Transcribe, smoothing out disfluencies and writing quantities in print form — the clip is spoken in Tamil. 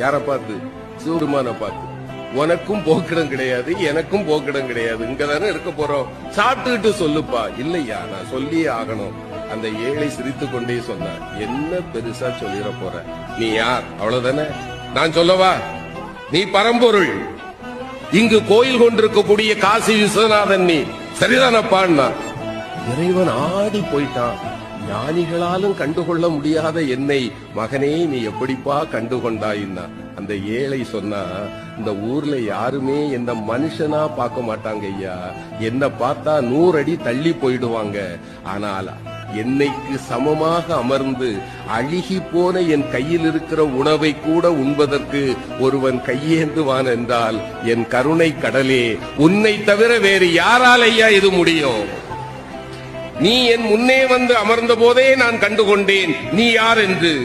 யார பார்த்து? சிவபெருமான பார்த்து. உனக்கும் போக்கிடம் கிடையாது, எனக்கும் போக்கிடம் கிடையாது, இங்கதானே இருக்க போறோம், சாப்பிட்டுக்கிட்டு சொல்லுப்பா. இல்லையா, நான் சொல்லியே ஆகணும். அந்த ஏழை சிரித்து கொண்டே சொன்னார், என்ன பெருசா சொல்லிட போற, நீ யார், அவ்வளவுதானே, நான் சொல்லவா, நீ பரம்பொருள், இங்கு கோயில் கொண்டிருக்கக்கூடிய காசி விஸ்வநாதன், நீ சரிதானப்பான்னா. இறைவன் ஆடி போயிட்டான். ஞானிகளாலும் கண்டுகொள்ள முடியாத என்னை மகனே நீ எப்படிப்பா கண்டுகொண்டாயின்னா. அந்த ஏழை சொன்னா, இந்த ஊர்ல யாருமே என்ன மனுஷனா பார்க்க மாட்டாங்க ஐயா, என்ன பார்த்தா 100 அடி தள்ளி போயிடுவாங்க. ஆனால் என்னைக்கு சமமாக அமர்ந்து அழுகி போன என் கையில் இருக்கிற உணவை கூட உண்பதற்கு ஒருவன் கையேந்துவான் என்றால் என் கருணை கடலே, உன்னை தவிர வேறு யாரால் ஐயா இது முடியும்? நீ என் முன்னே வந்து அமர்ந்த போதே நான் கண்டுகொண்டேன் நீ யார் என்று.